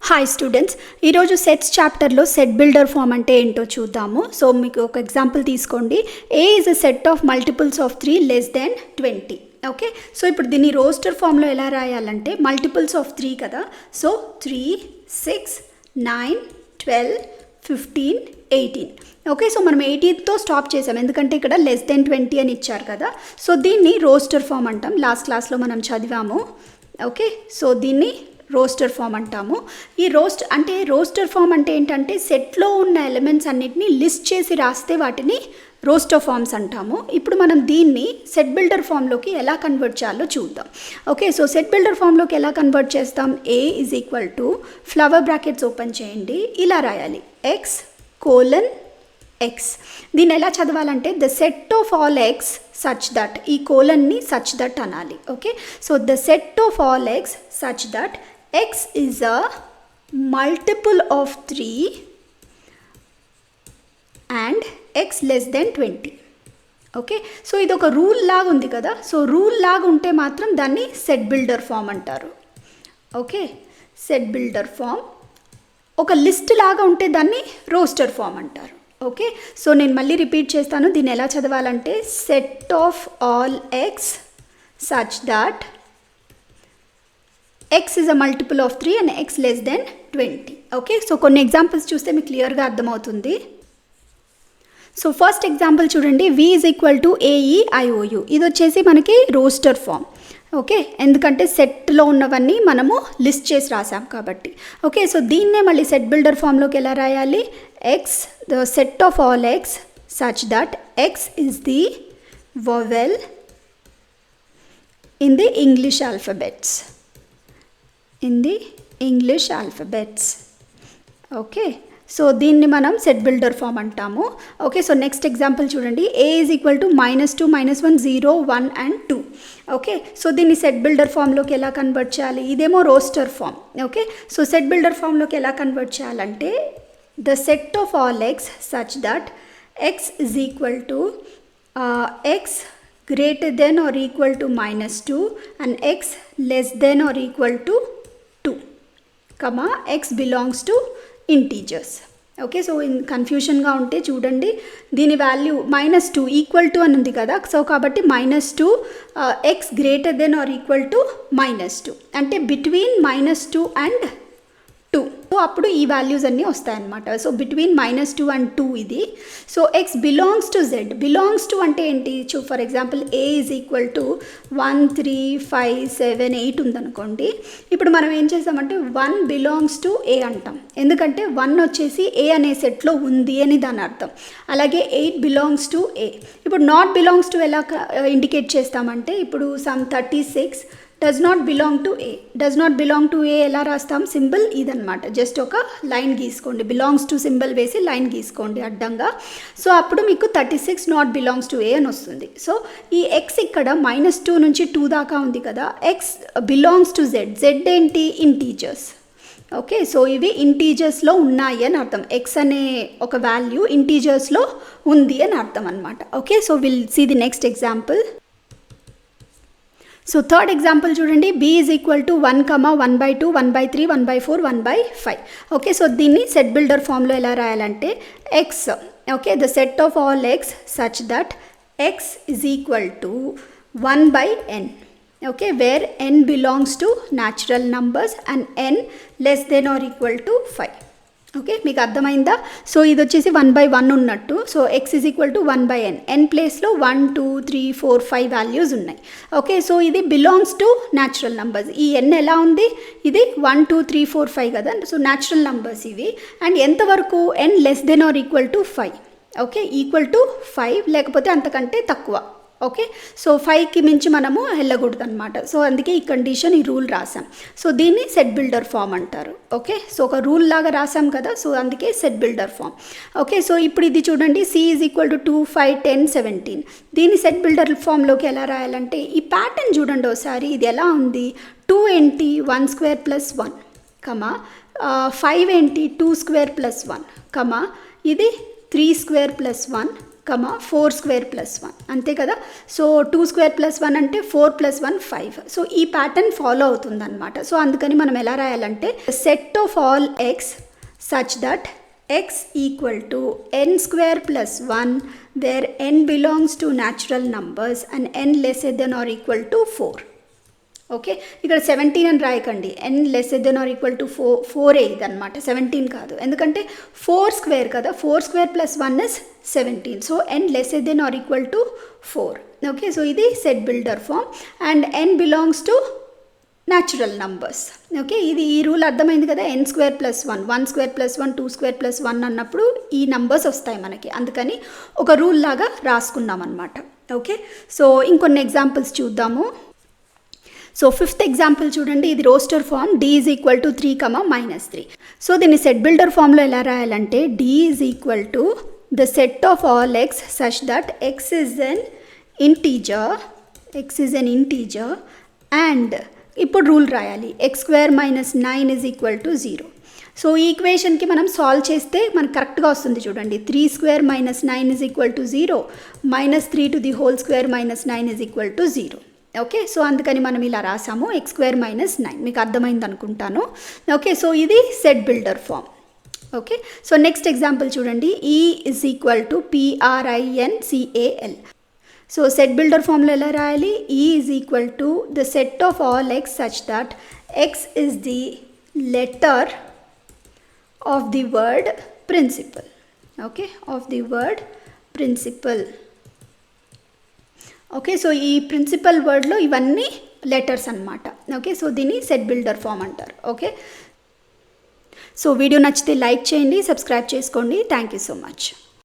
Hi students, ఈరోజు sets చాప్టర్లో set builder form అంటే ఏంటో చూద్దాము. సో మీకు ఒక ఎగ్జాంపుల్ తీసుకోండి. A is a set of multiples of 3 less than 20. Okay, so ఇప్పుడు దీన్ని రోస్టర్ ఫామ్లో ఎలా రాయాలంటే మల్టిపుల్స్ ఆఫ్ 3 కదా. సో 3, 6, 9, 12, 15, 18. ఓకే, సో మనం 18తో స్టాప్ చేసాం ఎందుకంటే ఇక్కడ లెస్ దెన్ 20 అని ఇచ్చారు కదా. సో దీన్ని రోస్టర్ ఫామ్ అంటాం. లాస్ట్ క్లాస్లో మనం చదివాము. ఓకే, సో దీన్ని రోస్టర్ ఫామ్ అంటాము. ఈ రోస్టర్ ఫామ్ అంటే ఏంటంటే సెట్లో ఉన్న ఎలిమెంట్స్ అన్నిటిని లిస్ట్ చేసి రాస్తే వాటిని రోస్టర్ ఫామ్స్ అంటాము. ఇప్పుడు మనం దీన్ని సెట్ బిల్డర్ ఫామ్లోకి ఎలా కన్వర్ట్ చేయాలో చూద్దాం. ఓకే, సో సెట్ బిల్డర్ ఫామ్లోకి ఎలా కన్వర్ట్ చేస్తాం? A is equal to flower brackets open చేయండి, ఇలా రాయాలి ఎక్స్ కోలన్ ఎక్స్. దీన్ని ఎలా చదవాలంటే the set of all X such that, ఈ కోలన్ని సచ్ దట్ అనాలి. Okay, so the set of all X such that x is a multiple of 3 and x less than 20. Okay, so ఇది ఒక rule లాగా ఉంది కదా. సో రూల్ లాగా ఉంటే మాత్రం దాన్ని సెట్ బిల్డర్ ఫామ్ అంటారు. Okay, set builder form. ఒక లిస్ట్ లాగా ఉంటే దాన్ని రోస్టర్ ఫామ్ అంటారు. ఓకే, సో నేను మళ్ళీ రిపీట్ చేస్తాను. దీన్ని ఎలా చదవాలంటే set of all X such that x is a multiple of 3 and x less than 20. Okay, so కొన్ని ఎగ్జాంపుల్స్ చూస్తే మీకు క్లియర్గా అర్థమవుతుంది. సో ఫస్ట్ ఎగ్జాంపుల్ చూడండి, v is equal to AEIOU. ఇది వచ్చేసి మనకి రోస్టర్ ఫామ్. ఓకే, ఎందుకంటే సెట్లో ఉన్నవన్నీ మనము లిస్ట్ చేసి రాసాం కాబట్టి. ఓకే, సో దీన్నే మళ్ళీ సెట్ బిల్డర్ ఫామ్లోకి ఎలా రాయాలి? X the set of all X such that x is the vowel in the English alphabets. Okay, so దీన్ని మనం సెట్ బిల్డర్ ఫామ్ అంటాము. ఓకే, సో నెక్స్ట్ ఎగ్జాంపుల్ చూడండి, A is equal to -2, -1, 0, 1 and 2. Okay, so దీన్ని set builder ఫామ్లోకి ఎలా convert చేయాలి? ఇదేమో roster form. Okay, so set builder ఫామ్లోకి ఎలా కన్వర్ట్ చేయాలంటే the set of all X such that X is equal to X greater than or equal to -2 and x less than or equal to 2, comma x belongs to integers. Okay, so కన్ఫ్యూషన్గా ఉంటే చూడండి, దీని value -2 equal to అని ఉంది కదా. So కాబట్టి -2 X greater than or equal to -2 అంటే between -2 and 2. So అప్పుడు ఈ వాల్యూస్ అన్నీ వస్తాయన్నమాట. సో బిట్వీన్ -2 and 2 ఇది. So X belongs to Z. Belongs to అంటే ఏంటి? For example A is equal to 1, 3, 5, 7, 8 ఉందనుకోండి. ఇప్పుడు మనం ఏం చేస్తామంటే 1 బిలాంగ్స్ టు ఏ అంటాం, ఎందుకంటే 1 వచ్చేసి ఏ అనే సెట్లో ఉంది అని దాని అర్థం. అలాగే 8 బిలాంగ్స్ టు ఏ. ఇప్పుడు నాట్ బిలాంగ్స్ టు ఎలా ఇండికేట్ చేస్తామంటే ఇప్పుడు some 36 does not belong to A. Does not belong to A ఎలా రాస్తాం? సింబల్ ఇదనమాట. జస్ట్ ఒక లైన్ గీసుకోండి, బిలాంగ్స్ టు సింబల్ వేసి లైన్ గీసుకోండి అడ్డంగా. సో అప్పుడు మీకు 36 నాట్ బిలాంగ్స్ టు ఏ అని వస్తుంది. సో ఈ ఎక్స్ ఇక్కడ -2 నుంచి 2 దాకా ఉంది కదా. X belongs to Z. Z ఏంటి? ఇంటీజర్స్. ఓకే, సో ఇవి ఇంటీజర్స్లో ఉన్నాయి అని అర్థం. ఎక్స్ అనే ఒక వాల్యూ ఇంటీజర్స్లో ఉంది అని అర్థం అనమాట. Okay, so will see the next example. So third example చూడండి, b is equal to 1, 1/2, 1/3, 1/4, 1/5. Okay, so దీన్ని సెట్ బిల్డర్ ఫామ్లో ఎలా రాయాలంటే X. Okay, the set of all X such that X is equal to 1/n. Okay, where n belongs to natural numbers and n less than or equal to 5. Okay, మీకు అర్థమైందా? So ఇది వచ్చేసి 1/1 ఉన్నట్టు. So X is equal to 1/n. n ప్లేస్లో 1, 2, 3, 4, 5 values ఉన్నాయి. Okay, so ఇది belongs to natural numbers. ఈ n ఎలా ఉంది? ఇది 1, 2, 3, 4, 5 కదా. సో న్యాచురల్ నంబర్స్ ఇవి. అండ్ ఎంతవరకు? n less than or equal to 5. Okay, equal to 5 లేకపోతే అంతకంటే తక్కువ. ఓకే, సో 5కి మించి మనము వెళ్ళకూడదు అనమాట. సో అందుకే ఈ కండిషన్, ఈ రూల్ రాసాం. సో దీన్ని సెట్ బిల్డర్ ఫామ్ అంటారు. ఓకే, సో ఒక రూల్ లాగా రాసాం కదా, సో అందుకే set builder form. Okay, so ఇప్పుడు ఇది చూడండి, సి ఈజ్ ఈక్వల్ టు 2, 5, 10, 17. దీన్ని సెట్ బిల్డర్ ఫామ్లోకి ఎలా రాయాలంటే ఈ ప్యాటర్న్ చూడండి ఒకసారి. ఇది ఎలా ఉంది? 2 ఏంటి? 1 స్క్వేర్ ప్లస్ 1, కమా 5 ఏంటి? 2 స్క్వేర్ ప్లస్ 1, కమా ఇది 3 స్క్వేర్ ప్లస్ 1, 4 స్క్వేర్ ప్లస్ 1 అంతే కదా. సో 2 స్క్వేర్ ప్లస్ 1 అంటే 4 ప్లస్ 1 5. సో ఈ ప్యాటర్న్ ఫాలో అవుతుందన్నమాట. సో అందుకని మనం ఎలా రాయాలంటే set of all X such that x equal to n square plus 1 where n belongs to natural numbers and n lesser than or equal to 4. Okay, ఇక్కడ 17 అని రాయకండి, n lesser than or equal to 4 ఇదన్నమాట, 17 కాదు. ఎందుకంటే 4 square కదా, 4 square plus 1 is 17. So n lesser than or equal to 4. Okay, so ఇది set builder form and n belongs to natural numbers. Okay, ఇది ఈ రూల్ అర్థమైంది కదా. n square plus 1, 1 square plus 1, 2 square plus 1 అన్నప్పుడు ఈ numbers వస్తాయి మనకి, అందుకని ఒక రూల్ లాగా రాసుకున్నాం అనమాట. ఓకే, సో ఇంకొన్ని ఎగ్జాంపుల్స్ చూద్దాము. సో 5th ఎగ్జాంపుల్ చూడండి, ఇది roster form d is equal to 3, -3. So దీన్ని సెట్ బిల్డర్ ఫామ్లో ఎలా రాయాలంటే d is equal to the set of all X such that x is an integer and ఇప్పుడు rule రాయాలి, x² - 9 is equal to 0. So ఈ ఈక్వేషన్కి మనం solve చేస్తే మనకు కరెక్ట్గా వస్తుంది చూడండి. 3² - 9 is equal to 0, -3 to the whole square -9 is equal to 0. Okay, so అందుకని మనం ఇలా రాసాము x² - 9. మీకు అర్థమైంది అనుకుంటాను. ఓకే, సో ఇది set builder form. Okay, so next example చూడండి, E is equal to PRINCAL. So set builder ఫామ్లో ఎలా రాయాలి, E is equal to the set of all X such that x is the letter of the word principal. Okay, of the word principal. Okay, so ఈ principal వర్డ్లో ఇవన్నీ letters అన్నమాట. Okay, so దీన్ని set builder form అంటారు. Okay, so video నచ్చితే like చేయండి, subscribe చేసుకోండి. Thank you so much.